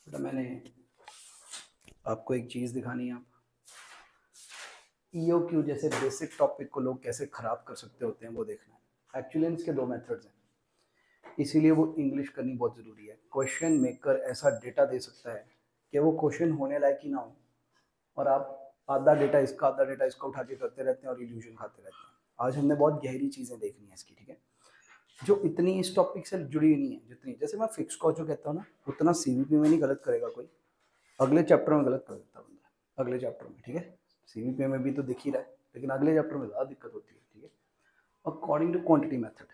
बेटा मैंने आपको एक चीज़ दिखानी है। आप EOQ जैसे बेसिक टॉपिक को लोग कैसे ख़राब कर सकते होते हैं वो देखना है। एक्चुअली इसके दो मेथड्स हैं, इसीलिए वो इंग्लिश करनी बहुत ज़रूरी है। क्वेश्चन मेकर ऐसा डेटा दे सकता है कि वो क्वेश्चन होने लायक ही ना हो, और आप आधा डेटा इसका उठा के करते रहते हैं और इल्यूजन खाते रहते हैं। आज हमने बहुत गहरी चीज़ें देखनी है इसकी, ठीक है, जो इतनी इस टॉपिक से जुड़ी हुई नहीं है जितनी, जैसे मैं फिक्स कॉस्ट जो कहता हूँ ना, उतना CVP में नहीं गलत करेगा कोई, अगले चैप्टर में गलत कर देता बंदा, अगले चैप्टर में, ठीक है। CVP में भी तो दिख ही रहा है, लेकिन अगले चैप्टर में ज़्यादा दिक्कत होती है, ठीक है। अकॉर्डिंग टू क्वांटिटी मेथड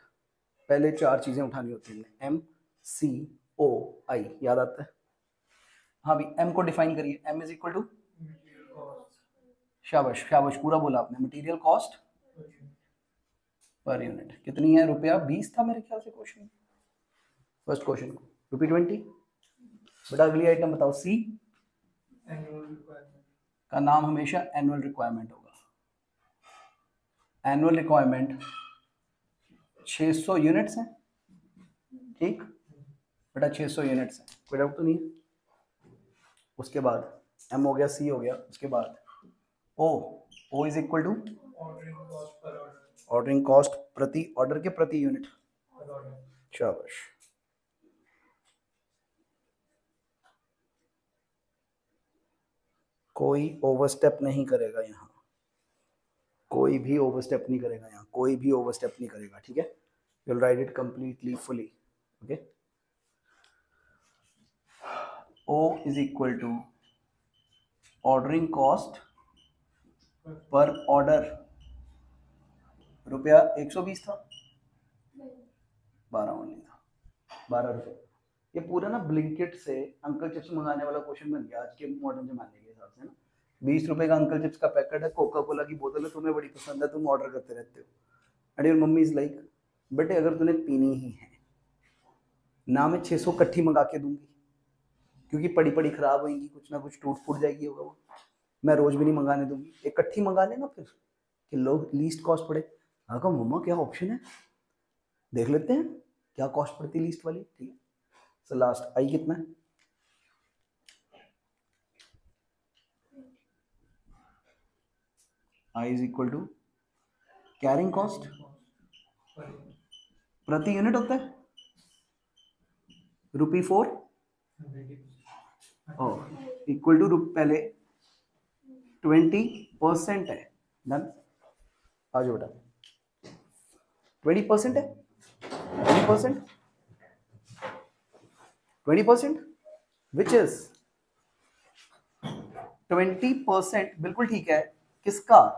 पहले चार चीज़ें उठानी होती हैं, MCOI, याद आता है? हाँ भी, M को डिफाइन करिए। M इज इक्वल टू, शाबाश शाबाश, पूरा बोला आपने, मटेरियल कॉस्ट पर यूनिट। कितनी है? रुपया 20 था मेरे ख्याल से क्वेश्चन, फर्स्ट क्वेश्चन को ₹20। बेटा अगली आइटम बताओ, C का नाम हमेशा एनुअल रिक्वायरमेंट होगा। एनुअल रिक्वायरमेंट 600 यूनिट्स हैं, ठीक बेटा, 600 यूनिट्स हैं, कोई डाउट तो नहीं है। उसके बाद M हो गया, C हो गया, उसके बाद O is equal to ordering cost प्रति ऑर्डर के प्रति यूनिट। शाबाश। कोई ओवरस्टेप नहीं करेगा यहाँ, कोई भी ओवरस्टेप नहीं करेगा यहाँ, कोई भी ओवरस्टेप नहीं करेगा, ठीक है। You will write it completely fully, okay. O is equal to ordering cost per order, रुपया 120 था, 12 ओनली था, 12 रुपये। ये पूरा ना ब्लिंकिट से अंकल चिप्स मंगाने वाला क्वेश्चन बन गया आज के मॉडर्न जमाने के हिसाब से ना। 20 रुपए का अंकल चिप्स का पैकेट है, कोका कोला की बोतल है, तुम्हें बड़ी पसंद है, तुम ऑर्डर करते रहते हो, and your mummy is like, बेटे अगर तूने पीनी ही है ना, मैं 600 कट्ठी मंगा के दूंगी, क्योंकि पड़ी पड़ी खराब होगी, कुछ ना कुछ टूट फूट जाएगी, होगा वो, मैं रोज भी नहीं मंगाने दूंगी, एक कट्ठी मंगा लेना फिर, कि लोग लीस्ट कॉस्ट पड़े। हाँ कहा मम्मा क्या ऑप्शन है, देख लेते हैं क्या कॉस्ट पड़ती है लीस्ट वाली, ठीक है। सो लास्ट आई कितना है? I is equal to carrying cost प्रति यूनिट होता है ₹4 इक्वल टू पहले 20% है, डन। आ जाओ बेटा, 20% है, 20%, 20% विच इज 20%, बिल्कुल ठीक है। किसका?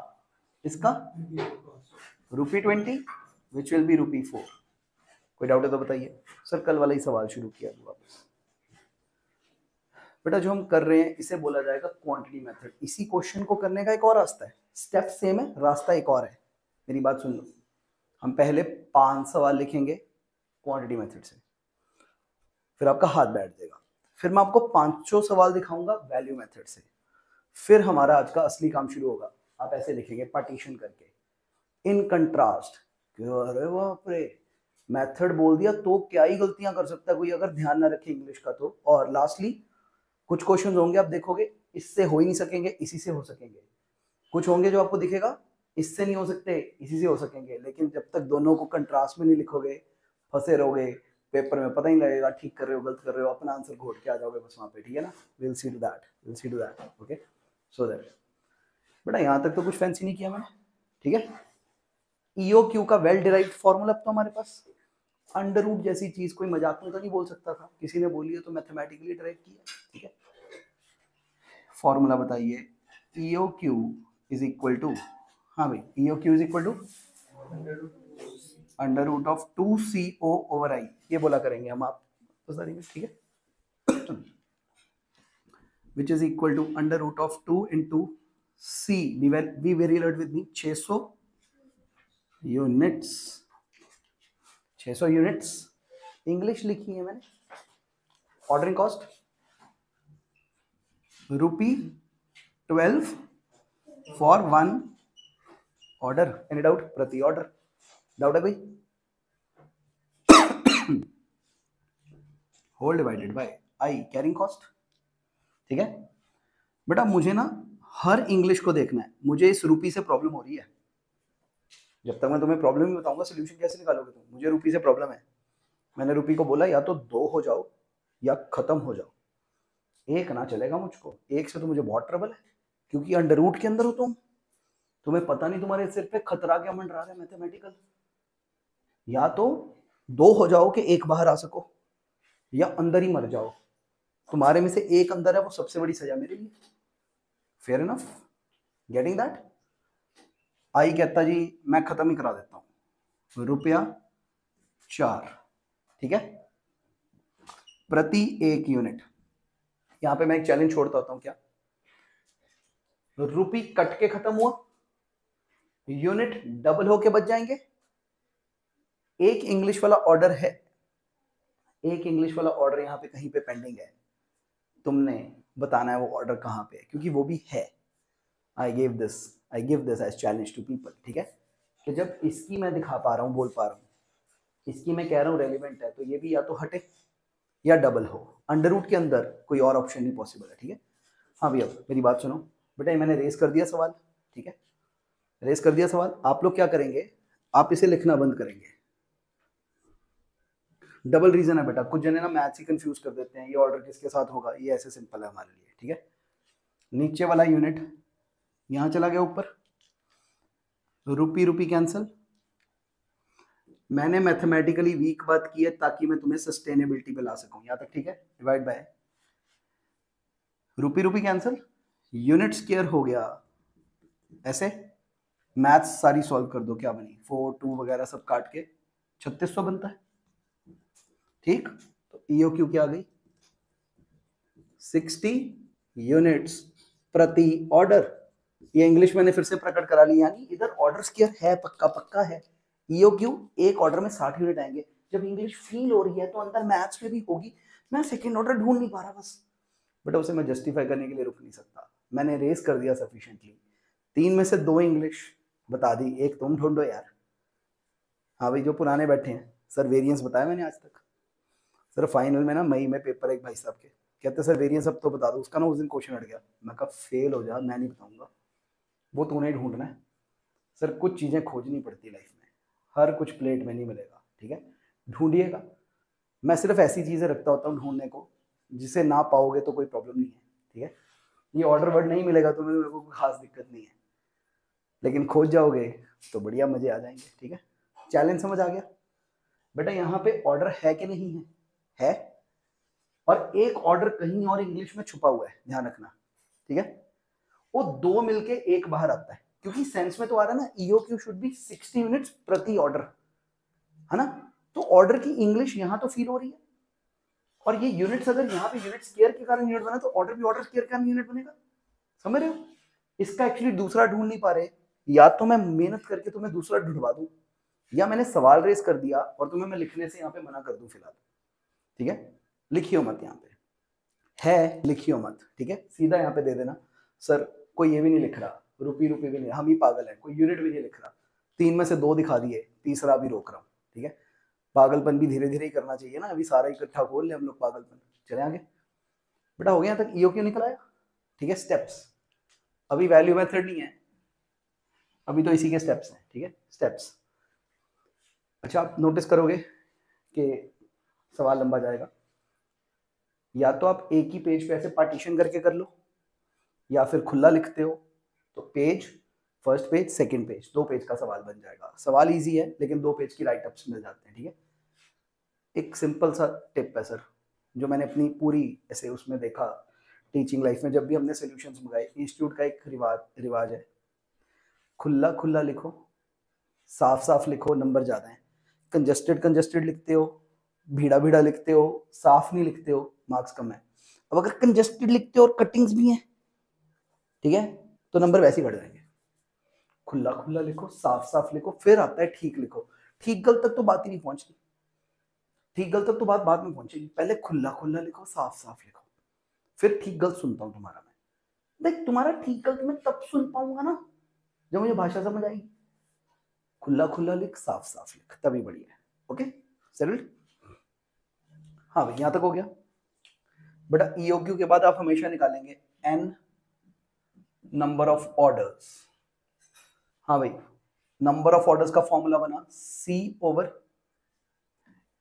इसका ₹20 विच विल बी ₹4। कोई डाउट है तो बताइए। सर कल वाला ही सवाल शुरू किया वापस। बेटा जो हम कर रहे हैं इसे बोला जाएगा क्वांटिटी मेथड। इसी क्वेश्चन को करने का एक और रास्ता है, स्टेप सेम है, रास्ता एक और है। मेरी बात सुन लो, हम पहले 5 सवाल लिखेंगे क्वांटिटी मेथड से, फिर आपका हाथ बैठ जाएगा, फिर मैं आपको 500 सवाल दिखाऊंगा वैल्यू मेथड से, फिर हमारा आज का असली काम शुरू होगा। आप ऐसे लिखेंगे पार्टीशन करके, इन कंट्रास्ट। अरे बाप रे, मेथड बोल दिया तो क्या ही गलतियां कर सकता है कोई अगर ध्यान ना रखे इंग्लिश का तो। और लास्टली कुछ क्वेश्चन होंगे आप देखोगे इससे हो ही नहीं सकेंगे, इसी से हो सकेंगे। कुछ होंगे जो आपको दिखेगा इससे नहीं हो सकते, इसी से हो सकेंगे। लेकिन जब तक दोनों को कंट्रास्ट में नहीं लिखोगे फंसे रहोगे, पेपर में पता ही लगेगा ठीक कर रहे हो गलत कर रहे हो, अपना आंसर घोट के आ जाओगे बस वहां पे, ठीक है ना। Will see to that, okay. So that बेटा यहाँ तक तो कुछ फैंसी नहीं किया मैंने, ठीक है। EOQ का वेल डिराइव्ड फॉर्मूला तो हमारे पास, अंडर रूट जैसी चीज कोई मजाक में तो नहीं बोल सकता था, किसी ने बोली है तो मैथमेटिकली डिराइव किया, ठीक है। फॉर्मूला बताइए, EOQ इज इक्वल टू, हाँ भाई EOQ is equal to under root of 2CO over I, ये बोला करेंगे हम आप तो सारी में, ठीक है। Which is equal to under root of 2 into C, be very alert with me, 600 units, 600 units English लिखी है मैंने। Ordering cost ₹12 for 1 order, any doubt? प्रति ऑर्डर, डाउट है कोई? Whole divided by I carrying cost, ठीक है बेटा, मुझे ना हर इंग्लिश को देखना है, मुझे इस रुपी से प्रॉब्लम हो रही है। जब तक मैं तुम्हें प्रॉब्लम ही बताऊंगा सोल्यूशन कैसे निकालोगे तुम? मुझे रुपी से प्रॉब्लम है। मैंने रुपी को बोला या तो 2 हो जाओ या खत्म हो जाओ, एक ना चलेगा मुझको। एक से तो मुझे बहुत ट्रबल है, क्योंकि अंडर रूट के अंदर हो तुम, तुम्हें पता नहीं तुम्हारे सिर पे खतरा क्या मंडरा रहा है मैथमेटिकल। या तो 2 हो जाओ कि एक बाहर आ सको, या अंदर ही मर जाओ। तुम्हारे में से एक अंदर है, वो सबसे बड़ी सजा मेरे लिए। Fair enough, getting that? आई कहता जी मैं खत्म ही करा देता हूं, ₹4, ठीक है, प्रति 1 यूनिट। यहां पे मैं एक चैलेंज छोड़ता होता हूं, क्या रुपी कट के खत्म हुआ, यूनिट डबल होके बच जाएंगे? एक इंग्लिश वाला ऑर्डर है, एक इंग्लिश वाला ऑर्डर यहां पे कहीं पे पेंडिंग है, तुमने बताना है वो ऑर्डर कहां पे है, क्योंकि वो भी है। I give this as challenge to people, ठीक है? कि जब इसकी मैं दिखा पा रहा हूँ, बोल पा रहा हूँ, इसकी मैं कह रहा हूँ रेलिवेंट है, तो ये भी या तो हटे या डबल हो। अंडर रूट के अंदर कोई और ऑप्शन नहीं पॉसिबल है, ठीक है? हाँ भैया मेरी बात सुनो बेटा, मैंने रेस कर दिया सवाल, ठीक है, रेस कर दिया सवाल। आप लोग क्या करेंगे, आप इसे लिखना बंद करेंगे। डबल रीजन है बेटा, कुछ जने ना मैथ्स ही कंफ्यूज कर देते हैं, ये ऑर्डर किसके साथ होगा, ये ऐसे सिंपल है हमारे लिए, ठीक है? नीचे वाला यूनिट यहां चला गया ऊपर, रुपी रुपी कैंसल। मैंने मैथमेटिकली वीक बात की है ताकि मैं तुम्हें सस्टेनेबिलिटी पे ला सकूं, यहां तक ठीक है? Divide by rupee rupee cancel, unit square हो गया ऐसे। मैथ्स सारी सॉल्व कर दो, क्या बनी 4 2 वगैरह सब काट के 3600 बनता है, ठीक? तो ईओक्यू क्या आ गई, 60 यूनिट्स प्रति ऑर्डर। ये इंग्लिश मैंने फिर से प्रकट करा ली, यानी इधर ऑर्डर स्क्वायर है, पक्का पक्का है। ईओक्यू एक ऑर्डर में 60 यूनिट आएंगे। जब इंग्लिश फील हो रही है तो अंदर मैथ्स में भी होगी। मैं सेकंड ऑर्डर ढूंढ नहीं पा रहा बस, बट उसे मैं जस्टिफाई करने के लिए रुक नहीं सकता। मैंने रेस कर दिया सफिशिएंटली, 3 में से 2 इंग्लिश बता दी, एक तुम ढूंढो यार। हाँ भाई जो पुराने बैठे हैं, सर वेरिएंस बताया मैंने आज तक? सर फाइनल में ना मई में पेपर एक भाई साहब के कहते सर वेरिएंस अब तो बता दो, उसका ना उस दिन क्वेश्चन हट गया। मैं कहा फेल हो जा, मैं नहीं बताऊंगा, वो तूने ही ढूंढना है। सर कुछ चीज़ें खोजनी पड़ती है लाइफ में, हर कुछ प्लेट में नहीं मिलेगा, ठीक है? ढूंढिएगा। मैं सिर्फ ऐसी चीज़ें रखता होता हूँ ढूंढने को जिसे ना पाओगे तो कोई प्रॉब्लम नहीं है, ठीक है? ये ऑर्डर वर्ड नहीं मिलेगा तो मेरे को कोई खास दिक्कत नहीं है, लेकिन खोज जाओगे तो बढ़िया मजे आ जाएंगे, ठीक है? चैलेंज समझ आ गया बेटा? यहाँ पे ऑर्डर है कि नहीं है? है। और एक ऑर्डर कहीं और इंग्लिश में छुपा हुआ है, ध्यान रखना, ठीक है? वो 2 मिलके एक बाहर आता है, क्योंकि सेंस में तो आ रहा है ना, ईओक्यू शुड बी 60 यूनिट्स प्रति ऑर्डर, है ना? तो ऑर्डर की इंग्लिश यहां तो फील हो रही है, और ये यूनिट्स अगर यहाँ पे यूनिट स्क्वायर के कारण यूनिट बना तो ऑर्डर भी ऑर्डर स्क्वायर के कारण यूनिट बनेगा। समझ रहे हो? इसका एक्चुअली दूसरा ढूंढ नहीं पा रहे, या तो मैं मेहनत करके तुम्हें दूसरा ढूंढवा दूं, या मैंने सवाल रेस कर दिया और तुम्हें मैं लिखने से यहाँ पे मना कर दूं फिलहाल, ठीक है? लिखियो मत यहाँ पे, है लिखियो मत, ठीक है? सीधा यहाँ पे दे देना, सर कोई ये भी नहीं लिख रहा, रुपी रुपी भी नहीं, हम ही पागल है, कोई यूनिट भी नहीं लिख रहा, 3 में से 2 दिखा दिए, तीसरा भी रोक रहा हूँ, ठीक है? पागलपन भी धीरे धीरे ही करना चाहिए ना, अभी सारा इकट्ठा खोल ले हम लोग पागलपन। चले आगे बेटा, हो गया तक ईओक्यू निकल आया, ठीक है? स्टेप्स, अभी वैल्यू मेथड नहीं है, अभी तो इसी के स्टेप्स हैं, ठीक है? स्टेप्स। अच्छा आप नोटिस करोगे कि सवाल लंबा जाएगा, या तो आप एक ही पेज पे ऐसे पार्टीशन करके कर लो, या फिर खुला लिखते हो तो page, first page second page, 2 page का सवाल बन जाएगा। सवाल इजी है लेकिन 2 पेज की राइट अप्स मिल जाते हैं, ठीक है? एक सिंपल सा टिप है सर, जो मैंने अपनी पूरी ऐसे उसमें देखा टीचिंग लाइफ में, जब भी हमने सॉल्यूशंस मंगाए, इंस्टीट्यूट का एक रिवाज है, खुला खुला लिखो, साफ साफ लिखो, नंबर ज़्यादा है। कंजस्टेड कंजस्टेड लिखते हो, भीड़ा भीड़ा लिखते हो, साफ नहीं लिखते हो, मार्क्स कम है। अब अगर कंजस्टेड लिखते हो और कटिंग्स भी हैं, ठीक है, तो नंबर वैसे ही बढ़ जाएंगे। खुला खुला लिखो, साफ साफ लिखो, फिर आता है ठीक लिखो। ठीक गलत तक तो बात ही नहीं पहुंचती, ठीक गलत तक तो बात बाद में पहुंचेगी। पहले खुला खुला लिखो, साफ साफ लिखो, फिर ठीक गलत सुनता हूं तुम्हारा मैं। देख तुम्हारा ठीक गलत मैं तब सुन पाऊंगा ना जब मुझे भाषा समझ आएगी। खुला खुला लिख, साफ साफ लिख, तभी बढ़िया है। Okay settled? हाँ भाई यहां तक हो गया। बेटा EOQ के बाद आप हमेशा निकालेंगे n नंबर ऑफ ऑर्डर्स। हाँ भाई, नंबर ऑफ ऑर्डर्स का फॉर्मूला बना C ओवर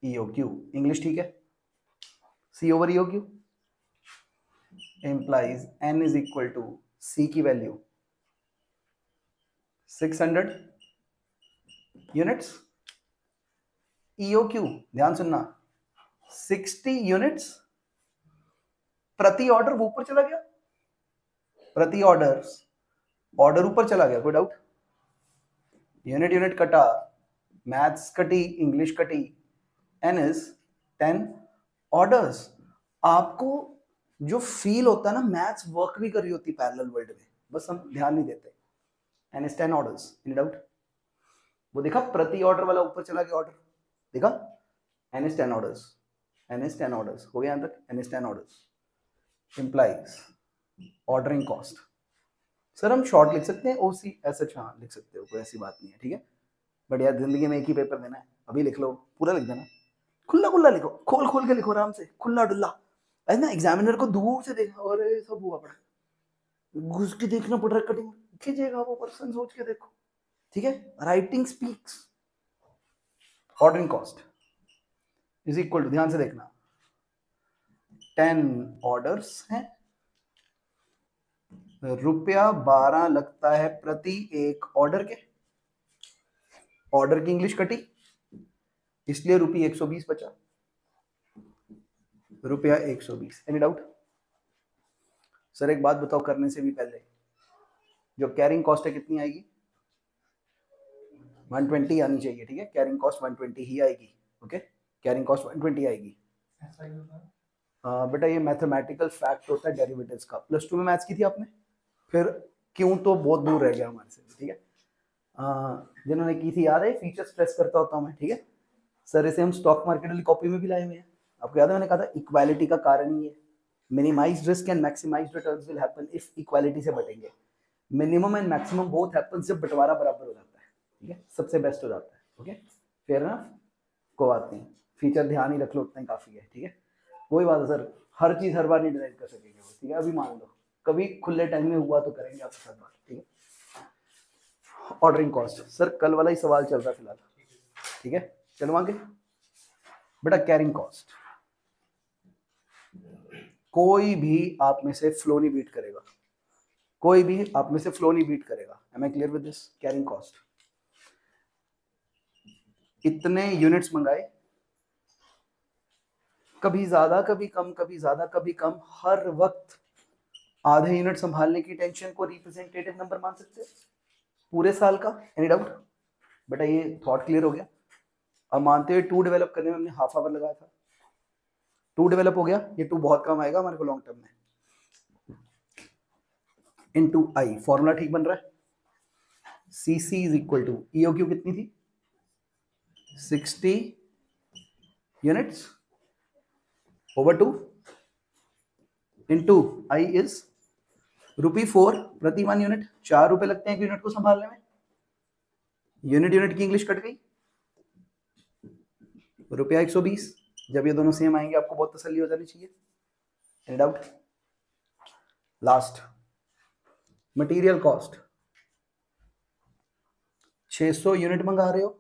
EOQ। इंग्लिश ठीक है? C over EOQ implies n is equal to C की वैल्यू 600 यूनिट्स। EOQ ध्यान सुनना 60 यूनिट्स प्रति ऑर्डर। वो ऊपर चला गया, प्रति ऑर्डर ऊपर चला गया, कोई डाउट? यूनिट यूनिट कटा, मैथ्स कटी, इंग्लिश कटी, n is 10 ऑर्डर्स। आपको जो फील होता है ना, मैथ्स वर्क भी कर रही होती पैरेलल वर्ल्ड में, बस हम ध्यान नहीं देते। n is 10 orders. Any doubt? वो देखा प्रति ऑर्डर वाला ऊपर चला गया, ऑर्डर देखा? n is 10 orders, n is 10 orders हो गया यहां तक। n is 10 orders implies ordering cost. Sir हम शॉर्ट लिख सकते हैं OC ऐसा? हाँ लिख सकते हो, कोई ऐसी बात नहीं है, ठीक है। बट यार जिंदगी में एक ही पेपर देना है, अभी लिख लो, पूरा लिख देना, खुला खुला लिखो, खोल खोल के लिखो आराम से, खुला डुल्ला। ऐसा ना एग्जामिनर को दूर से देखा और सब हुआ पड़ा, घुस के देखना पड़ रहा है, कटिंग खींचेगा वो पर्सन, सोच के देखो, ठीक है। Writing speaks. Ordering cost is equal to, ध्यान से देखना, 10 ऑर्डर्स हैं, ₹12 लगता है प्रति एक ऑर्डर के। ऑर्डर की इंग्लिश कटी, इसलिए ₹120 बचा, ₹120। Any doubt? सर एक बात बताओ, करने से भी पहले जो कैरिंग कॉस्ट है कितनी आएगी? 120 आनी चाहिए, ठीक है। कैरिंग कॉस्ट 120 ही आएगी, ओके। कैरिंग कॉस्ट 120 आएगी। बेटा ये मैथमेटिकल फैक्ट होता है डेरिवेटिव्स का, +2 में मैथ्स की थी आपने, फिर क्यों तो बहुत दूर रह गया हमारे से, ठीक है। जिन्होंने की थी याद है, फीचर स्ट्रेस करता होता हूँ मैं, ठीक है सर। इसे हम स्टॉक मार्केट वाली कॉपी में भी लाए हुए हैं, आपको याद है मैंने कहा था इक्वालिटी का कारण ही है। Minimised risk and maximised returns will happen if equality से बटेंगे। Minimum and maximum both happen जब बंटवारा बराबर हो जाता है, ठीक है, सबसे बेस्ट हो जाता है, ओके। फेयर ना? कोई बात नहीं, फीचर ध्यान ही रख लो, उतना ही काफी है, ठीक है। वही बात है सर, हर चीज हर बार नहीं डिराइव कर सकेंगे, ठीक है। अभी मान लो कभी खुले टाइम में हुआ तो करेंगे आपके साथ बात, ठीक है। ऑर्डरिंग कॉस्ट सर कल वाला ही सवाल चल रहा है फिलहाल, ठीक है। चलो आगे बेटा, कैरिंग कॉस्ट। कोई भी आप में से फ्लो नहीं बीट करेगा, कोई भी आप में से फ्लो नहीं बीट करेगा। Am I clear with this? Carrying cost, इतने यूनिट्स मंगाए, कभी ज्यादा कभी कम, कभी ज्यादा कभी कम, हर वक्त आधे यूनिट संभालने की टेंशन को रिप्रेजेंटेटिव नंबर मान सकते हैं पूरे साल का। Any doubt? बेटा ये थॉट क्लियर हो गया। अब मानते हुए 2 डेवलप करने में हमने ½ आवर लगाया था, 2 डेवलप हो गया, ये 2 बहुत कम आएगा हमारे को लॉन्ग टर्म में। इनटू आई, फॉर्मूला ठीक बन रहा है। CC is equal to, EOQ कितनी थी? 60 units over 2 into I is ₹4 प्रति 1 यूनिट। ₹4 लगते हैं एक यूनिट को संभालने में। यूनिट यूनिट की इंग्लिश कट गई, ₹120। जब ये दोनों सेम आएंगे आपको बहुत तसल्ली हो जानी चाहिए। Any doubt? Last, material cost. 600 unit मंगा रहे हो,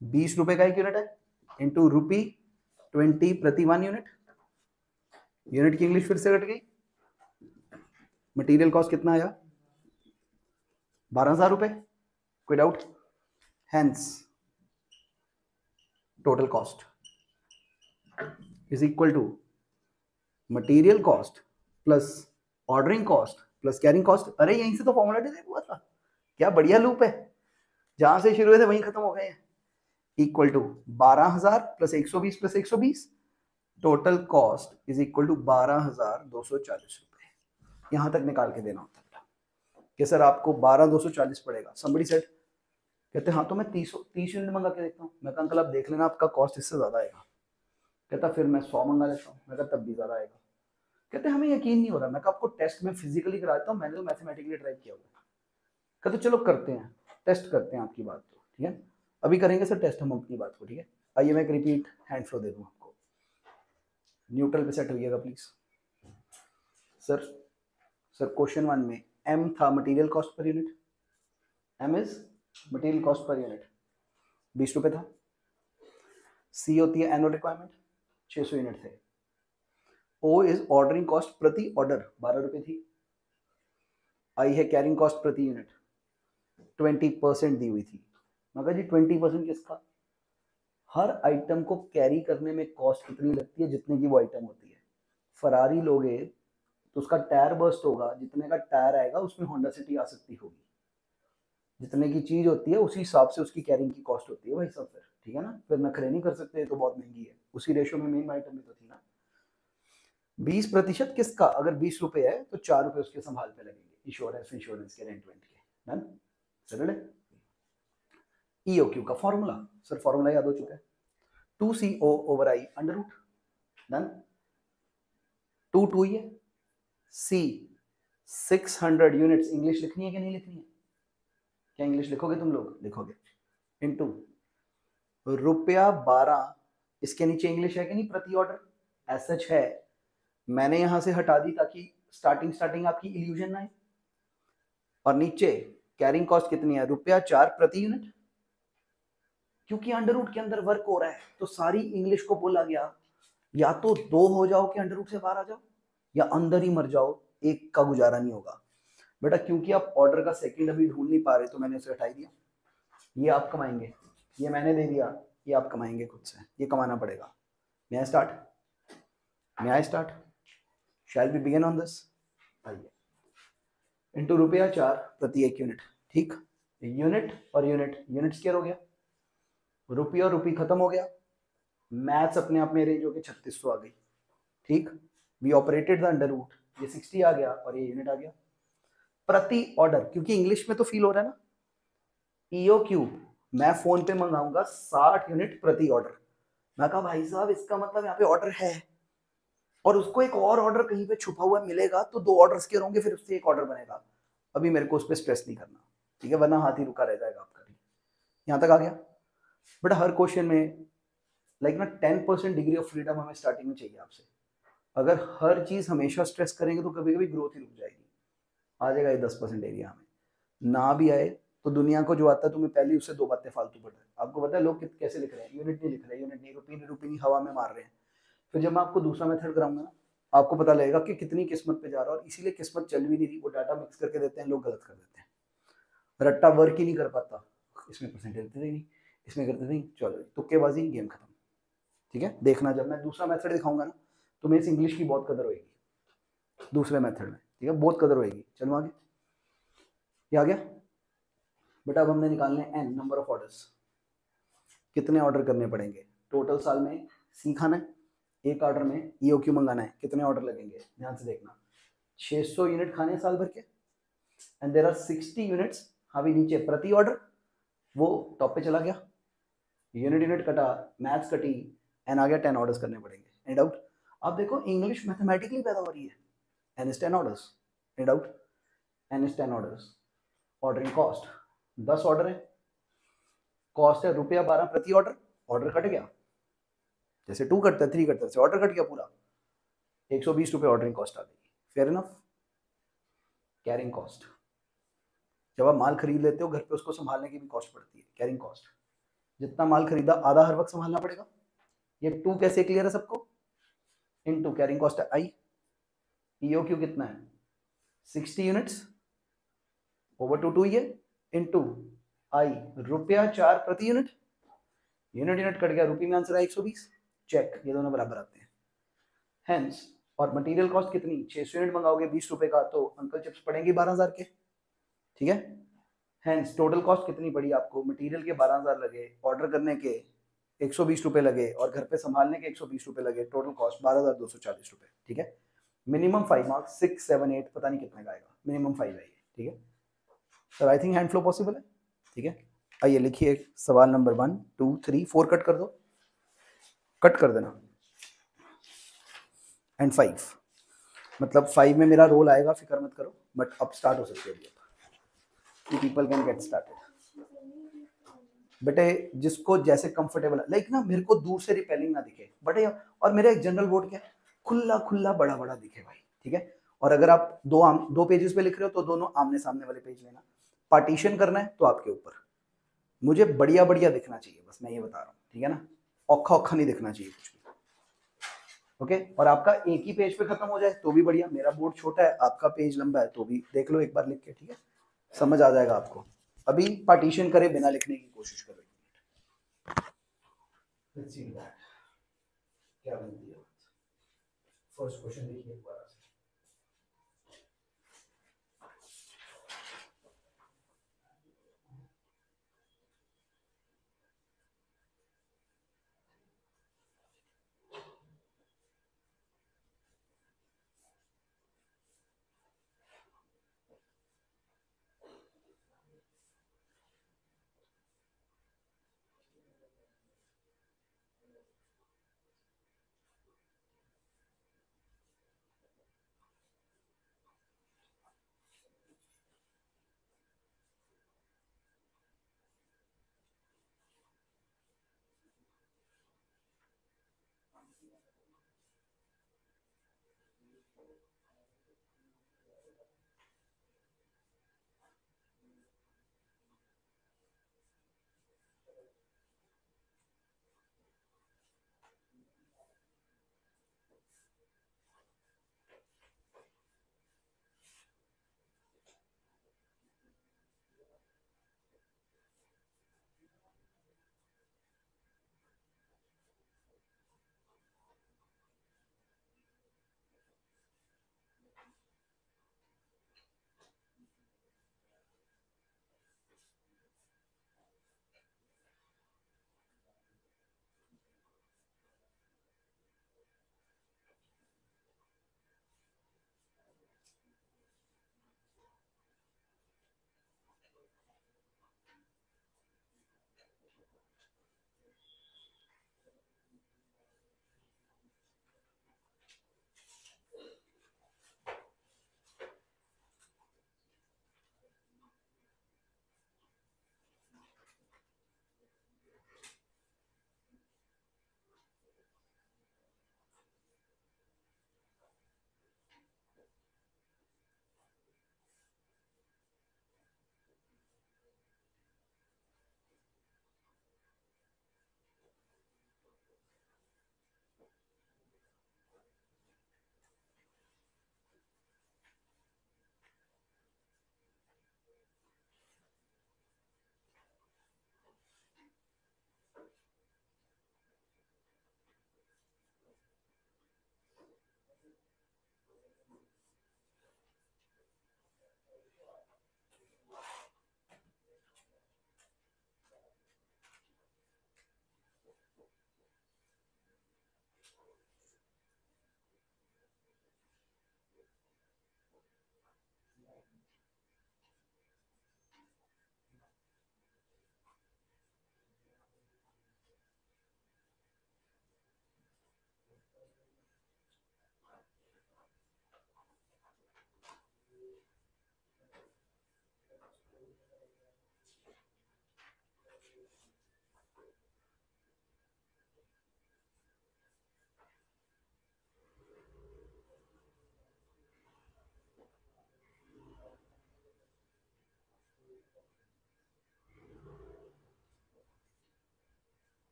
₹20 का एक यूनिट है, इंटू ₹20 प्रति 1 यूनिट। यूनिट की इंग्लिश फिर से कट गई। मटेरियल कॉस्ट कितना आया? ₹12,000। कोई doubt? Hence total cost is equal to material cost plus ordering cost plus carrying cost. अरे यहीं से तो फॉर्मूला डिराइव हुआ था, क्या बढ़िया लूप है, जहां से शुरू हुए थे वहीं खत्म हो गए हैं। Equal to 12,000 plus 120 plus 120, total cost is equal to 12,240 रुपए। यहां तक निकाल के देना होता है कि सर आपको 12,240 पड़ेगा। समबडी सेड, कहते हाँ तो मैं 30 यूनिट मंगा के देखता हूँ। मैं कहा अंकल आप देख लेना, आपका कॉस्ट इससे ज्यादा आएगा। कहता फिर मैं 100 मंगा लेता हूँ। मैं कहा तब भी ज्यादा आएगा। कहते हमें यकीन नहीं हो रहा। मैं कहा आपको टेस्ट में फिजिकली करा देता हूँ, मैंने तो मैथमेटिकली ट्राई किया हुआ। कहते चलो करते हैं, टेस्ट करते हैं आपकी बात को, ठीक है। अभी करेंगे सर टेस्ट हम अपनी बात को, ठीक है। आइए मैं एक रिपीट हैंड फ्लो दे दूँ आपको। न्यूट्रल पे सेट होइएगा प्लीज। सर क्वेश्चन 1 में एम था material cost per unit, M is material cost per unit 20 रुपए था। सी होती है एनुअल रिक्वायरमेंट 600 यूनिट थे। ओ इज ऑर्डरिंग कॉस्ट प्रति ऑर्डर 12 रुपए थी। आई है कैरिंग कॉस्ट प्रति यूनिट 20% दी हुई थी। मगर जी 20% किसका? हर आइटम को कैरी करने में कॉस्ट कितनी लगती है जितने की वो आइटम होती है। फरारी लोगे तो उसका टायर बर्स्ट होगा, जितने का टायर आएगा उसमें होंडा सिटी आ सकती होगी। जितने की चीज होती है उसी हिसाब से उसकी कैरिंग की कॉस्ट होती है भाई सब। फिर ठीक है ना, फिर नखरे नहीं कर सकते तो बहुत महंगी है। उसी रेशो में मेन आइटम भी तो थी ना। 20% किसका? अगर 20 रुपए है तो 4 रुपए उसके संभाल पे लगेंगे, इंश्योरेंस के, रेंट वेंट के। डन? सरल है। ईओक्यू का फॉर्मूला, सर फॉर्मूला याद हो चुका है, 2CO over I under root. Done? 2 ही है। सी 600 यूनिट्स, इंग्लिश लिखनी है कि नहीं लिखनी है? क्या इंग्लिश लिखोगे तुम लोग? लिखोगे। इनटू ₹12, इसके नीचे इंग्लिश है कि नहीं प्रति ऑर्डर? एज सच है, मैंने यहां से हटा दी ताकि स्टार्टिंग आपकी इल्यूजन ना आए। और नीचे कैरिंग कॉस्ट कितनी है? ₹4 प्रति यूनिट। क्योंकि अंडर रूट के अंदर वर्क हो रहा है तो सारी इंग्लिश को बोला गया, या तो 2 हो जाओ कि अंडर रूट से बाहर आ जाओ, या अंदर ही मर जाओ, एक का गुजारा नहीं होगा बेटा। क्योंकि आप ऑर्डर का सेकंड अभी ढूंढ नहीं पा रहे तो मैंने उसे हटा दिया। ये आप कमाएंगे, ये मैंने दे दिया, ये आप कमाएंगे खुद से, ये कमाना पड़ेगा। मैं start shall be begin on this. आइए, इंटू ₹4 प्रति एक यूनिट। ठीक, यूनिट और यूनिट स्क्वायर हो गया, रुपये और रुपये खत्म हो गया, मैथ्स अपने आप में अरेंज होकर 3600 आ गई। ठीक, we operated the under root, ये 60 आ गया और ये यूनिट आ गया प्रति ऑर्डर। क्योंकि इंग्लिश में तो फील हो रहा है ना, EOQ मैं फोन पे मंगाऊंगा 60 यूनिट प्रति ऑर्डर। मैं कहा भाई साहब इसका मतलब यहाँ पे ऑर्डर है और उसको एक और ऑर्डर कहीं पे छुपा हुआ मिलेगा तो 2 ऑर्डर्स के होंगे, फिर उससे एक ऑर्डर बनेगा। अभी मेरे को उस पर स्ट्रेस नहीं करना, ठीक है, वरना हाथ ही रुका रह जाएगा आपका। यहाँ तक आ गया। बट हर क्वेश्चन में लाइक ना 10% डिग्री ऑफ फ्रीडम हमें स्टार्टिंग में चाहिए आपसे। अगर हर चीज हमेशा स्ट्रेस करेंगे तो कभी कभी ग्रोथ ही रुक जाएगी। आ जाएगा ये 10% एरिया में, ना भी आए तो दुनिया को जो आता है तुम्हें पहले उससे 2 बातें फालतू पड़ रहा है। आपको पता है लोग कैसे लिख रहे हैं? यूनिट नहीं लिख रहे, यूनिट नहीं, रुपये नहीं हवा में मार रहे हैं। फिर जब मैं आपको दूसरा मेथड कराऊंगा ना, आपको पता लगेगा कि कितनी किस्मत पे जा रहा है। और इसीलिए किस्मत चल भी नहीं रही, वो डाटा मिक्स करके देते हैं, लोग गलत कर देते हैं। रट्टा वर्क ही नहीं कर पाता, इसमें परसेंटेज देते नहीं, इसमें करते नहीं, चलो तुक्केबाजी, गेम खत्म। ठीक है, देखना जब मैं दूसरा मेथड दिखाऊंगा ना तो मेरे इंग्लिश की बहुत कदर होगी दूसरे मेथड में। ठीक है, बहुत कदर होगी। चलो आगे, ये आ गया बेटा। अब हमने निकालने n नंबर ऑफ ऑर्डर्स, कितने ऑर्डर करने पड़ेंगे टोटल साल में। सीखाना है एक ऑर्डर में EOQ मंगाना है, कितने ऑर्डर लगेंगे ध्यान से देखना। 600 यूनिट खाने साल भर के, एंड देयर आर 60 यूनिट्स। हाँ भी नीचे प्रति ऑर्डर, वो टॉप पे चला गया, यूनिट कटा, मैथ्स कटी, एंड आ गया 10 ऑर्डर्स करने पड़ेंगे। Any doubt? अब देखो इंग्लिश मैथमेटिकली पैदा हो रही है। N is 10 orders. Any doubt? N is 10 orders. Ordering cost 10 order है, कॉस्ट है ₹12 प्रति ऑर्डर। ऑर्डर कट गया, जैसे 2 कटता है 3 कटता है, ऑर्डर कट गया पूरा, 120 रुपये ऑर्डरिंग कॉस्ट आ गई। Fair enough. कैरिंग कॉस्ट, जब आप माल खरीद लेते हो घर पे उसको संभालने की भी कॉस्ट पड़ती है, कैरिंग कॉस्ट। जितना माल खरीदा आधा हर वक्त संभालना पड़ेगा। ये 2 कैसे क्लियर है सबको? इनटू कैरिंग कॉस्ट है आई। EOQ कितना है? 60 यूनिट्स ओवर 2 ये इनटू आई, ₹4 प्रति यूनिट। यूनिट कट गया, रुपये में आंसर है 120। चेक, ये दोनों बराबर आते हैं। हेंस, और मटेरियल कॉस्ट कितनी? 600 यूनिट मंगाओगे 20 रुपए का तो अंकल चिप्स पड़ेंगे 12,000 के। ठीक है, हेंस टोटल कॉस्ट कितनी पड़ी आपको? मटेरियल के 12,000 लगे, ऑर्डर करने के 120 रुपए लगे, और घर पे संभालने के 120 रुपए लगे। टोटल कॉस्ट 12,240 रुपए। ठीक है, मिनिमम 5 मार्क्स, 6, 7, 8 पता नहीं कितने का आएगा, मिनिमम 5 आएगी। ठीक है sir, I think hand flow possible है। ठीक है, आइए लिखिए सवाल नंबर 1, 2, 3, 4 कट कर दो, कट कर देना, एंड 5। मतलब 5 में मेरा रोल आएगा, फिक्र मत करो, बट अब स्टार्ट हो सकती है। People can get started. बेटे जिसको जैसे कंफर्टेबल है, लाइक ना मेरे को दूर से रिपेलिंग ना दिखे बेटे। और मेरा एक जनरल वोट क्या है, खुला खुला बड़ा बड़ा दिखे भाई, ठीक है। और अगर आप दो पेजेस पे लिख रहे हो तो दोनों आमने सामने वाले पेज लेना। पार्टीशन करना है तो आपके ऊपर, मुझे बढ़िया बढ़िया दिखना चाहिए, बस मैं ये बता रहा हूँ, ठीक है ना। औखा औखा नहीं दिखना चाहिए कुछ भी, ओके। और आपका एक ही पेज पे खत्म हो जाए तो भी बढ़िया, मेरा बोर्ड छोटा है, आपका पेज लंबा है, तो भी देख लो एक बार लिख के, ठीक है, समझ आ जाएगा आपको। अभी पार्टीशन करे बिना लिखने की कोशिश करो। क्या बनती है फर्स्ट क्वेश्चन, देखिए एक बार।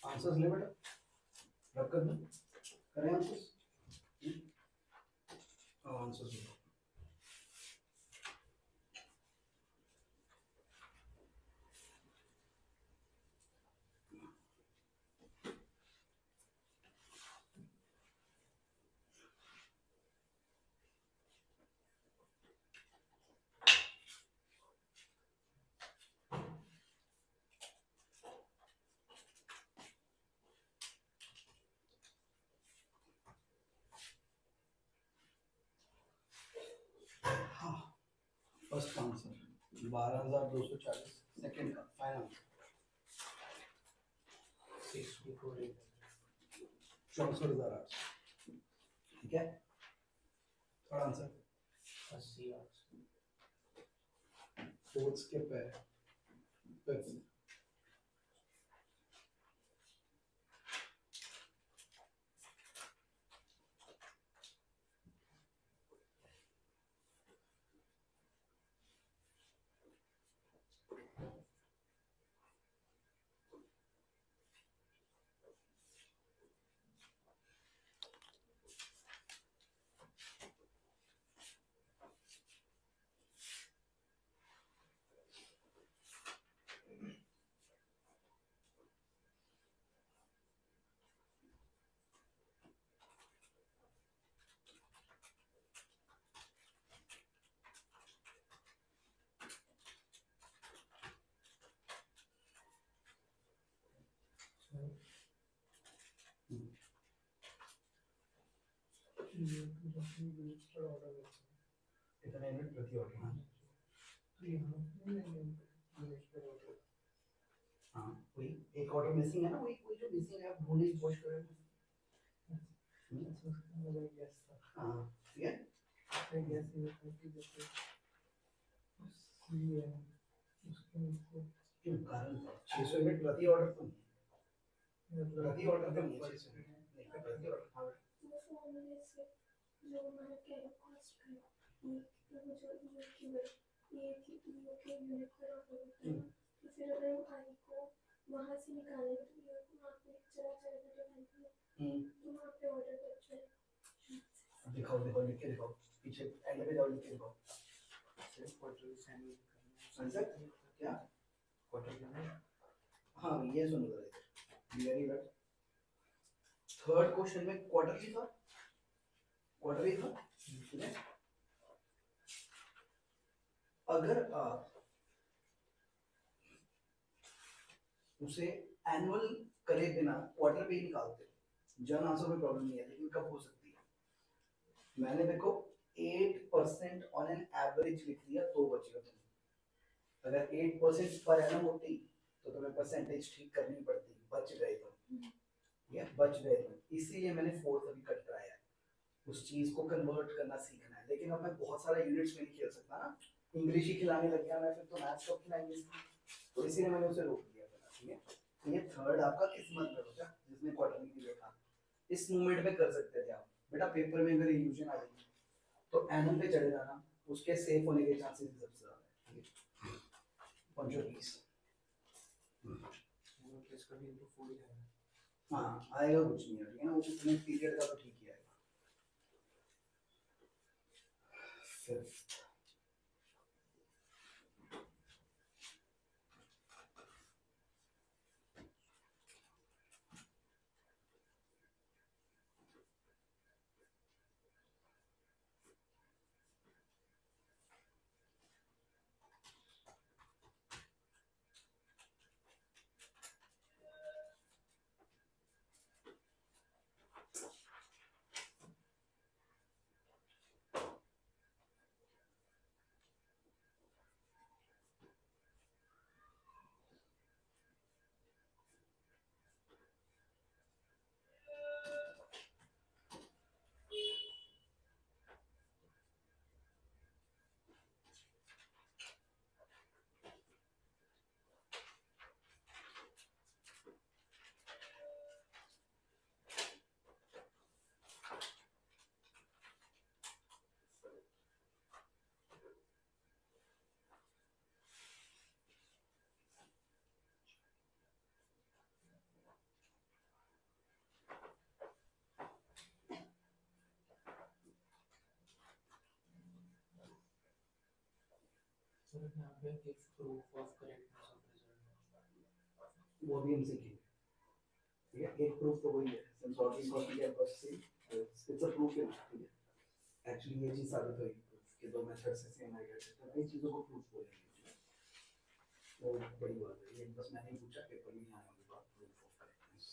आंसर्स ले बेटा, रब कर दो, करें आंसर्स, आंसर्स ले। फर्स्ट आंसर 12,240, सेकंड का फाइनल आंसर 64,800, ठीक है। थर्ड आंसर 80,000, फोर्थ स्किप है, फिफ्थ कितने यूनिट प्रति ऑर्डर? हाँ, वही एक ऑर्डर मिसिंग है ना, वही जो मिसिंग है, भूल ही वॉश कर रहे हैं। हाँ, ठीक है। क्यों कारण 600 यूनिट प्रति ऑर्डर तो नहीं, प्रति ऑर्डर तो नहीं, 600 नहीं प्रति ऑर्डर। हाँ जो हमारा कैरी कॉस्ट है, ये जो ये के यूनिट पर ऑर्डर होता है, तो फिर अगर हम आई को वहां से निकालें तो ये को वहां पे चला जाएगा, तो वहां पे ऑर्डर कर जाएगा। दिखाओ दिखाओ, लिख के दिखाओ, पीछे एंड पे जाओ, लिख के दिखाओ। सिर्फ क्वार्टर सेमी आंसर क्या क्वार्टर में? हाँ ये सुनो जरा, वेरी गुड। थर्ड क्वेश्चन में क्वार्टर ही था, क्वार्टर ही था, ठीक है। अगर आप उसे एनुअल करे बिना क्वार्टर पे ही निकालते हो, जन आंसर में प्रॉब्लम नहीं है, लेकिन कब हो सकती है? मैंने देखो 8% ऑन एन एवरेज लिख दिया तो बचेगा तुम्हें। अगर 8% पर एनम होती तो तुम्हें परसेंटेज ठीक करनी पड़ती, बच गए तुम, ये बच गए तुम, इसीलिए मैंने फोर्थ अभी कट कराया है। उस चीज को कन्वर्ट करना सीखना है, लेकिन अब मैं बहुत सारा यूनिट्स में नहीं खेल सकता ना, इंग्लिश ही खिलाने लग गया मैं, फिर तो मैथ्स कब खिलाएंगे, तो इसीलिए मैंने उसे रोक दिया था, ठीक है। तो ये थर्ड आपका किस्मत में होता, जिसमें क्वार्टर में लिखा था, इस मूवमेंट में कर सकते थे आप बेटा। पेपर में अगर इल्यूजन आ जाएगी तो एनम पे चढ़े जाना, उसके सेफ होने के चांसेस सबसे ज्यादा है, ठीक है। पंचो प्लीज, इसका भी इनटू 4 ही आएगा। हाँ आएगा, कुछ नहीं है, ठीक है ना, वो कितने पीरियड का तो ठीक ही आएगा। फिफ्थ वो भी हम सीखेंगे। ठीक है, एक प्रूफ तो वही है, सिंस ऑर्डरिंग कॉस्ट क्या कॉस्ट से इट्स अ प्रूफ है। ठीक है, एक्चुअली ये चीज साबित होगी प्रूफ के दो मेथड से सेम आई गेट सकते हैं, कई चीजों को प्रूफ बोलेंगे। वो बड़ी बात है, ये बस मैंने पूछा पेपर में आने वाली बात प्रूफ ऑफ करेक्टनेस।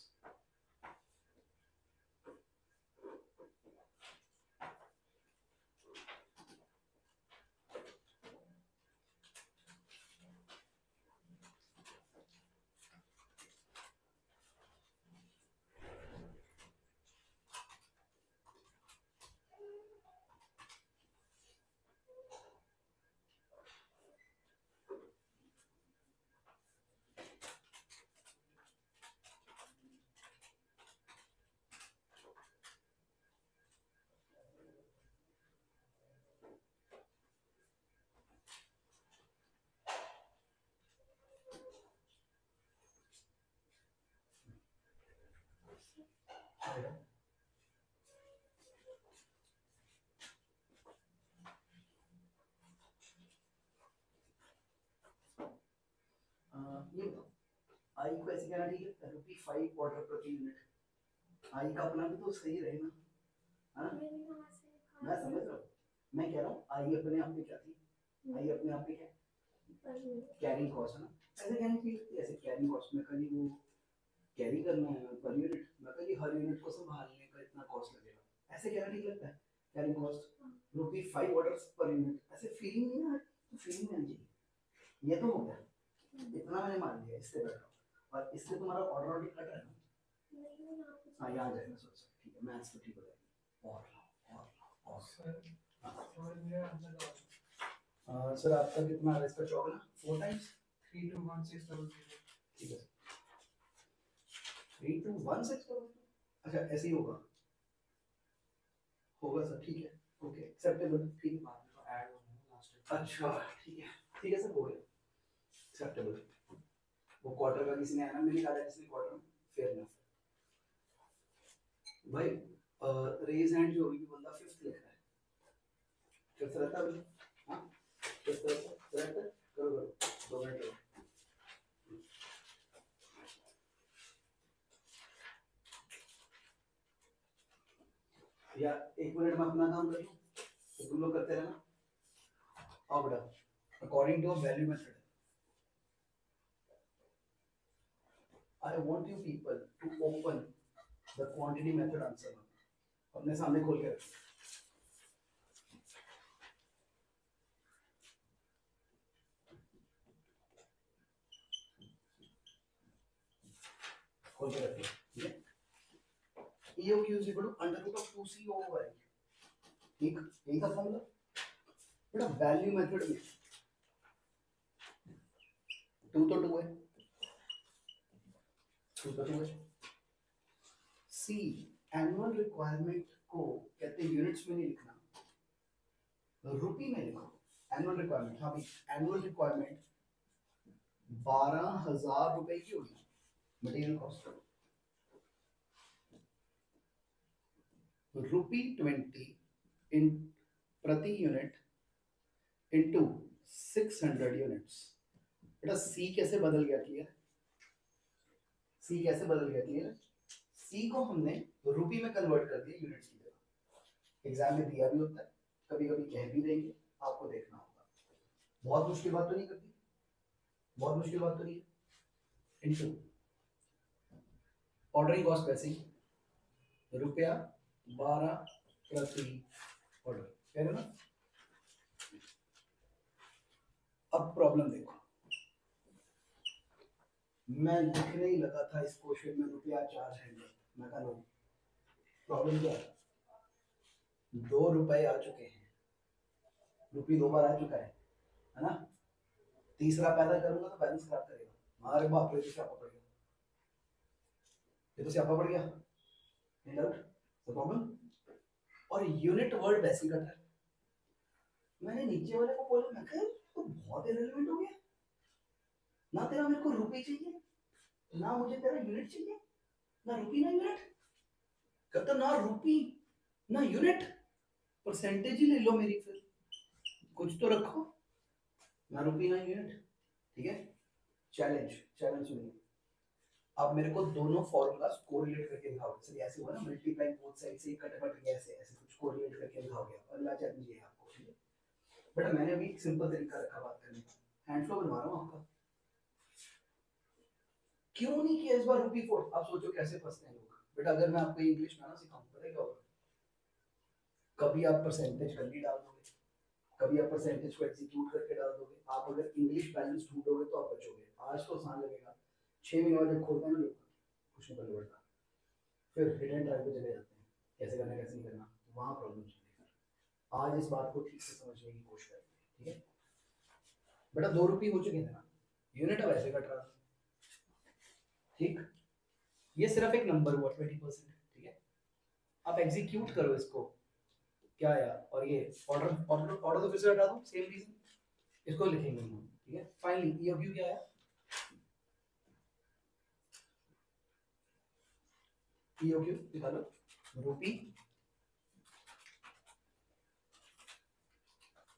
ये बताओ, आई को ऐसे कहना ठीक है, रुपी 5 ऑर्डर प्रति यूनिट। आई का अपना भी तो सही रहे ना, हाँ? मैं समझ रहा हूँ, मैं कह रहा हूँ आई अपने आप में क्या थी, आई अपने आप में क्या कैरिंग कॉस्ट है ना, ऐसे कहना ठीक है, ऐसे कैरिंग कॉस्ट में कहीं वो कैरी करना है पर यूनिट, मैं कहीं हर यूनिट को संभालने का इतना कॉस्ट लगेगा, ऐसे कहना ठीक लगता है। कैरिंग कॉस्ट रुपी 5 ऑर्डर्स पर यूनिट, ऐसे फीलिंग नहीं है, फीलिंग नहीं चाहिए। ये तो हो गया, इतना मैंने मान लिया, इससे बैठ रहा हूँ और इससे तुम्हारा ऑर्डर ऑर्डर कट रहा है ना, हाँ यहाँ जाएगा सोच, ठीक है मैथ्स तो ठीक हो जाएगी। और सर आपका कितना है इसका चौक ना 4 टाइम्स 3 2 1 6 डबल 0। ठीक है 3 2 1 6 डबल, अच्छा ऐसे ही होगा, होगा सर, ठीक है ओके एक्सेप्टेबल, ठीक है बाद में तो ऐड होना है लास्ट में। अच्छा ठीक है सर, हो गया एक्सेप्टेबल। वो क्वार्टर का किसी ने आना में निकाला, जिसने क्वार्टर में फेयर इनफ भाई। रेज हैंड जो भी बंदा फिफ्थ लिख रहा है, फिफ्थ रहता है, हाँ फिफ्थ रहता है, करो करो 2 मिनट करो। या 1 मिनट में अपना काम कर लूं तो तुम लोग करते रहना। आओ बेटा, according to value method I want you people to open the quantity method answer अपने सामने खोल के रखो। खोल के रखिए, ठीक है। EOQ is equal to under root of 2C over I, ठीक, यही था फॉर्मूला बेटा। वैल्यू मेथड में 2 तो 2 है, 2 तो 2 है। C एनुअल रिक्वायरमेंट को कहते हैं यूनिट्स में नहीं लिखना, रुपी में लिखो। एनुअल रिक्वायरमेंट, हाँ भाई एनुअल रिक्वायरमेंट 12,000 रुपए की होगी मटेरियल कॉस्ट, रुपी 20 इन प्रति यूनिट इनटू 600 यूनिट्स। बेटा सी कैसे बदल गया क्लियर, सी कैसे बदल गया क्लियर, सी को हमने रुपी में कन्वर्ट कर दिया यूनिट्स की जगह। एग्जाम में दिया भी होता है, कभी कभी कह भी देंगे, आपको देखना होगा। बहुत मुश्किल बात तो नहीं करती, बहुत मुश्किल बात तो नहीं है। इनटू ऑर्डरिंग कॉस्ट वैसे ही रुपया 12 प्रति ऑर्डर, कह रहे ना। अब प्रॉब्लम देखो, मैं लिखने ही लगा था इस क्वेश्चन में रुपया चार्ज है, मैं कहा लो प्रॉब्लम क्या है, 2 रुपए आ चुके हैं, रुपये 2 बार आ चुका है ना। तीसरा पैदा करूंगा तो बैलेंस खराब करेगा, हमारे बाप रे स्यापा पड़ गया, ये तो स्यापा पड़ गया, नहीं डाउट द प्रॉब्लम। और यूनिट वर्ड वैसे ही कट रहा है। मैंने नीचे वाले को बोला, मैं कहा तो बहुत इररिलेवेंट हो गया ना, तेरा मेरे को रुपये चाहिए ना, मुझे तेरा यूनिट चाहिए, ना रुपी ना यूनिट, कब तक ना रुपी ना यूनिट, परसेंटेज ही ले लो मेरी, फिर कुछ तो रखो। ना रुपी ना यूनिट, ठीक है। चैलेंज चैलेंज सुनिए, आप मेरे को दोनों फॉर्मूलाज कोरिलेट करके दिखाओगे। सर ऐसे हुआ ना, मल्टीप्लाई बोथ साइड से कट कट गया, ऐसे ऐसे कुछ कोरिलेट करके दिखाओगे। अगला चैलेंज ये है आपको, ठीक है। बेटा मैंने अभी एक सिंपल तरीका रखा बात करने का, हैंड फ्लो बनवा रहा हूँ आपका। क्यों नहीं किया इस बार रुपी फोर? आप सोचो कैसे फंसते हैं लोग। बेटा अगर मैं आपको इंग्लिश में ना सिखाऊं, पता है क्या होगा? कभी आप परसेंटेज करके डाल दोगे, कभी आप परसेंटेज को एग्जीक्यूट करके डाल दोगे। आप अगर इंग्लिश बैलेंस ढूंढोगे तो आप बचोगे। आज तो आसान लगेगा, 6 महीने बाद जब खोलते हैं ना लोग, कुछ नहीं पता पड़ता, फिर हिडन ड्राइव पे चले जाते हैं, कैसे करना कैसे नहीं करना, वहां प्रॉब्लम चलेगा। आज इस बात को ठीक से समझने की कोशिश करेंगे, ठीक है। बेटा 2 रुपये हो चुके थे ना, यूनिट अब ऐसे कट रहा था, ठीक। ये सिर्फ एक नंबर हुआ 20%, ठीक है। आप एग्जीक्यूट करो इसको, क्या आया, और ये ऑर्डर ऑर्डर ऑर्डर तो फिर से हटा दूं, सेम रीजन, इसको लिखेंगे हम, ठीक है। फाइनली ईओक्यू क्या आया, ईओक्यू दिखा लो, रुपी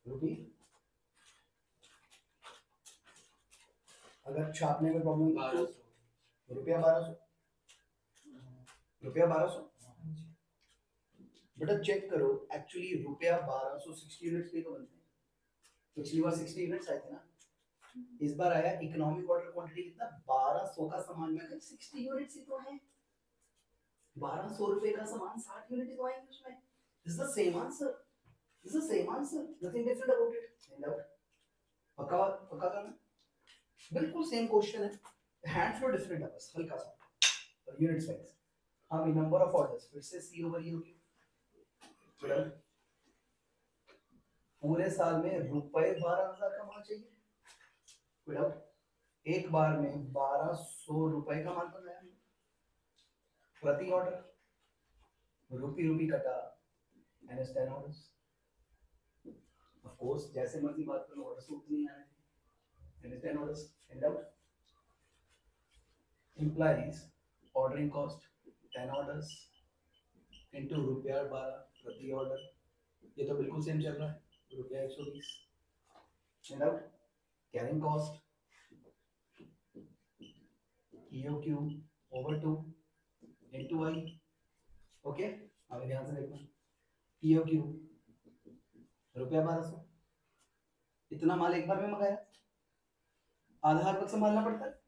रुपी। अगर छापने में प्रॉब्लम तो रुपया 1200, रुपया 1200। बेटा चेक करो, एक्चुअली रुपया 1200 60 यूनिट्स के तो बनते हैं। पिछली बार 60 यूनिट्स आए थे ना, इस बार आया इकोनॉमिक ऑर्डर क्वांटिटी कितना, 1200 का सामान में 60 यूनिट्स ही तो है। 1200 रुपए का सामान 60 यूनिट तो आएंगे उसमें। This is the same answer, this is the same answer, nothing different about it. पक्का पक्का करना, बिल्कुल सेम क्वेश्चन है, हैंड फ्लो डिफरेंट है बस हल्का सा, यूनिट साइज। हाँ भाई, नंबर ऑफ ऑर्डर्स फिर से सी ओवर ई होगी। पूरे साल में रुपए 12,000 कमाना चाहिए। कोई डाउट? एक बार में 1200 रुपए का माल बनाया प्रति ऑर्डर, रुपी रुपी कटा, एनएस 10 ऑर्डर्स। ऑफ कोर्स जैसे मर्जी बात करो, ऑर्डर सूट नहीं आए, NS 10 orders. And out implies ordering cost 10 orders into रुपया 12 प्रति ऑर्डर। ये तो बिल्कुल सेम चल रहा है, रुपया 120। And out carrying cost EOQ over 2 into I। Okay, अब ध्यान से देखना, EOQ रुपया 1200, इतना माल एक बार में मंगाया, आधा वक्त संभालना पड़ता है।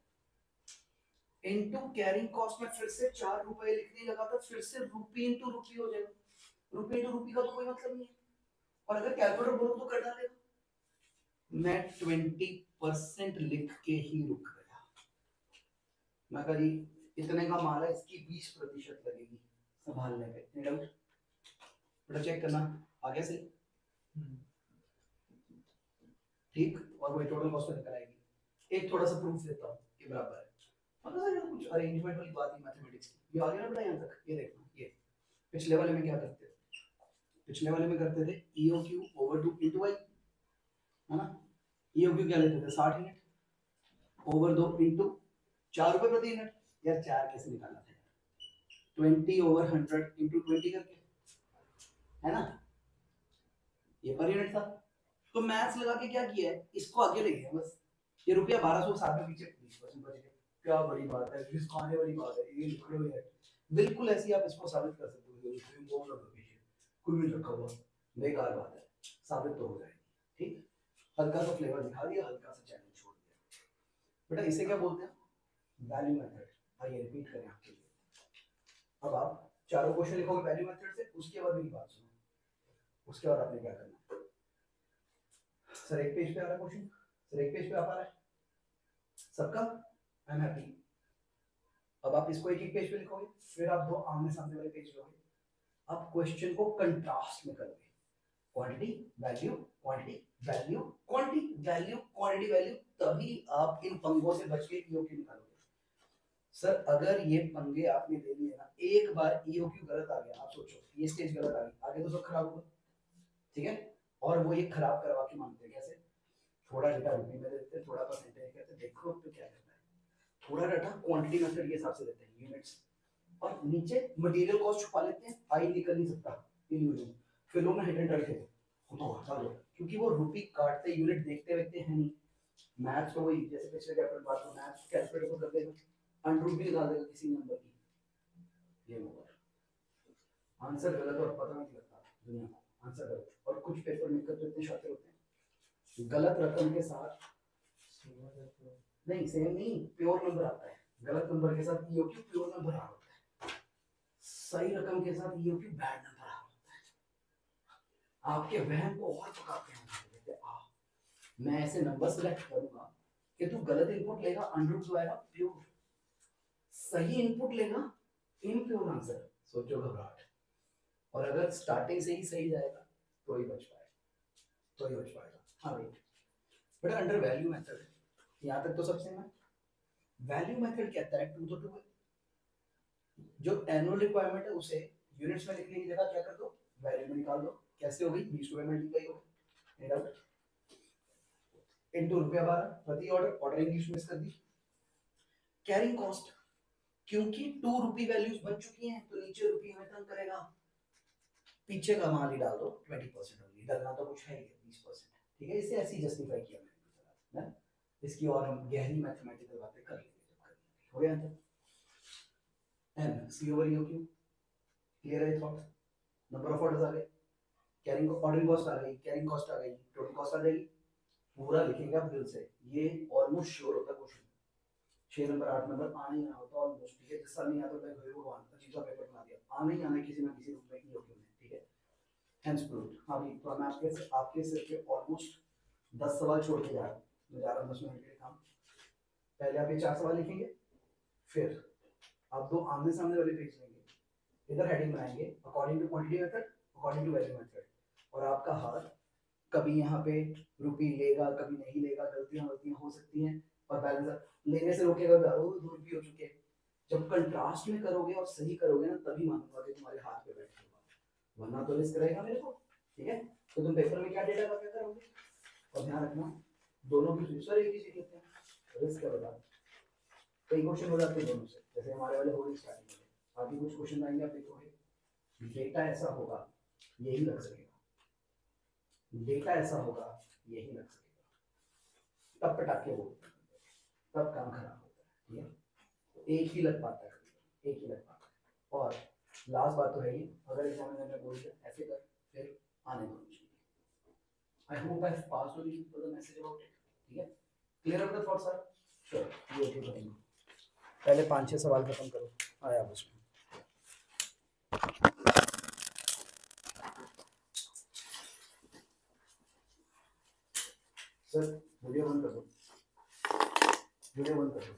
इनटू कैरिंग कॉस्ट में फिर से 4 रुपए लिखने लगा था, फिर से रुपी इंटू रुपी हो जाएगा। रुपी इंटू रुपी का तो कोई मतलब नहीं है, और अगर कैलकुलेटर बोलो तो कर डालेगा। मैं 20% लिख के ही रुक गया। मैं कह रही इतने का माल है, इसकी 20% लगेगी संभालने पे। बेटा चेक करना आ गया सही, ठीक। और वही टोटल कॉस्ट निकल आएगी। एक थोड़ा सा प्रूफ देता हूँ कि बराबर है, मतलब ये कुछ अरेंजमेंट वाली बात है मैथमेटिक्स की। ये आ गया ना बेटा यहाँ तक, ये देखना। ये पिछले वाले में क्या करते थे, पिछले वाले में करते थे EOQ over 2 into I, है ना। EOQ क्या लेते थे, 60 यूनिट ओवर 2 इंटू 4 रुपए प्रति यूनिट। यार 4 कैसे निकालना था यार, 20 over 100 इंटू 20 करके, है ना, ये पर यूनिट था। तो मैथ्स लगा के क्या किया है, इसको आगे ले गया बस। ये रुपया 1200 साथ में पीछे 20% बच गया, क्या बड़ी बात है, जिसको आने वाली बात है, ये लिख लो यार। बिल्कुल ऐसी आप इसको साबित कर सकते हो, कोई भी रखा हुआ बेकार बात है, साबित तो हो जाएगी, ठीक। हल्का सा फ्लेवर दिखा दिया, हल्का सा चैलेंज छोड़ दिया। बेटा इसे क्या बोलते हैं, वैल्यू मेथड। आइए रिपीट करें आपके लिए। अब आप चारों क्वेश्चन लिखोगे वैल्यू मेथड से, उसके बाद मेरी बात सुनो, उसके बाद आपने क्या करना। सर एक पेज पे आ रहा है क्वेश्चन, सर एक पेज पे आ पा रहा है सबका, आई एम हैप्पी। अब आप इसको एक एक पेज पे लिखोगे, फिर आप 2 आमने सामने वाले पेज लोगे। अब क्वेश्चन को कंट्रास्ट में करोगे, quantity value quantity value quantity value quantity value, तभी आप इन पंगों से बच के EOQ निकालोगे। सर अगर ये पंगे आपने ले लिए ना, एक बार EOQ गलत आ गया, आप सोचो ये स्टेज गलत आ गई, आगे तो सब खराब होगा, ठीक है। और वो ये खराब करवा के मानते हैं कैसे, थोड़ा डेटा रुपये में देते हैं, थोड़ा परसेंटेज कहते हैं, देखो तो क्या करता है, थोड़ा डाटा क्वांटिटी मेथड के हिसाब से देते हैं यूनिट्स, और नीचे मटेरियल कॉस्ट छुपा लेते हैं, आई निकल नहीं सकता इल्यूजन। फिर लोग ना हिडन करके तो हटा दो, क्योंकि वो रुपी काटते यूनिट देखते देखते हैं नहीं। मैथ्स तो वही, जैसे पिछले चैप्टर में बात हो, मैथ्स कैलकुलेटर को कर देगा, अंडर भी लगा देगा किसी नंबर की, ये होगा आंसर गलत और पता नहीं लगता दुनिया को आंसर गलत। और कुछ पेपर मेकर तो इतने शातिर होते हैं, गलत रकम के साथ नहीं, सेम नहीं, प्योर नंबर आता है, गलत नंबर के साथ ईओक्यू प्योर नंबर आ होता है, सही रकम के साथ ईओक्यू बैड नंबर आ होता है। आपके वहम को और पकाते हैं, मैं ऐसे नंबर सिलेक्ट करूंगा कि तू गलत इनपुट लेगा, अनरूट जो आएगा प्योर, सही इनपुट लेगा इम्प्योर आंसर, सोचो घबराहट। और अगर स्टार्टिंग से ही सही जाएगा तो ही बच पाएगा, तो ही बच पाएगा। हाँ भाई, बेटा अंडर वैल्यू मेथड है, यहाँ तक तो सबसे मैं वैल्यू मेथड कहता है 2 तो 2 है, जो एनुअल रिक्वायरमेंट है उसे यूनिट्स में लिखने की जगह क्या कर दो, वैल्यू में निकाल दो। कैसे हो गई, 20 रुपए मल्टीप्लाई हो गई इनटू ₹12 प्रति ऑर्डर, ऑर्डर इंग्लिश में कर दी। कैरिंग कॉस्ट, क्योंकि 2 रुपी वैल्यूज बन चुकी हैं तो नीचे रुपी में तंग करेगा, पीछे का मान ही डाल दो 20% होगी, डरना तो कुछ है ही 20%, ठीक है। इसे ऐसे ही जस्टिफाई किया मैंने ना, इसकी और हम गहरी मैथमेटिकल बातें कर लेंगे जब करेंगे, हो गया answer. N C over U Q, clear है थॉट, नंबर ऑफ ऑर्डर्स आ गए, कैरिंग ऑर्डरिंग कॉस्ट आ गई, कैरिंग कॉस्ट आ गई, टोटल कॉस्ट आ जाएगी, पूरा लिखेंगे आप दिल से, ये ऑलमोस्ट श्योर होता है क्वेश्चन 6 नंबर 8 नंबर आने ही आना होता है ऑलमोस्ट, ठीक है। जिस साल नहीं आता मैं भाई भगवान अजीब सा पेपर बना दिया, आने ही आना किसी ना किसी रूप में ही होगी, ठीक है। Hence proved. हाँ भाई, तो मैं आपके सिर पे ऑलमोस्ट 10 सवाल छोड़ के जा रहा हूँ, मैं जा रहा हूँ 10 मिनट के लिए काम। पहले आप ये 4 सवाल लिखेंगे, फिर आप 2 आमने सामने वाले पेज लेंगे, इधर हेडिंग बनाएंगे according to quantity method, according to value method, और आपका हाथ कभी यहाँ पे रुपी लेगा कभी नहीं लेगा, गलतियां हो सकती हैं, और बैलेंस लेने से रोकेगा, 2 रुपये हो चुके। जब कंट्रास्ट में करोगे और सही करोगे ना, तभी मानूंगा कि तुम्हारे हाथ पे बैठ होगा, वरना तो रिस्क रहेगा मेरे को, ठीक है। तो तुम पेपर में क्या डेटा का क्या करोगे, और ध्यान रखना दोनों की फ्यूचर एक ही चीज लेते हैं, रिस्क है बता। कई क्वेश्चन हो जाते हैं दोनों से, जैसे हमारे वाले हो गए स्टार्टिंग में, आगे कुछ क्वेश्चन आएंगे आप देखोगे डेटा ऐसा होगा यही लग सकेगा, डेटा ऐसा होगा यही लग सकेगा, तब पटाखे बोलते हैं, तब काम खराब होता है, ठीक है। तो एक ही लग पाता है, एक ही लग पाता है। और लास्ट बात तो है ही, अगर एग्जामिनर ने बोल दिया ऐसे कर, फिर आने दो मुझे। I hope I have passed on you the message about it, ठीक है। Clear up the thoughts are sure, ये ओके करेंगे। पहले 5-6 सवाल खत्म करो, आया बस। सर वीडियो बंद कर दो, वीडियो बंद कर दो।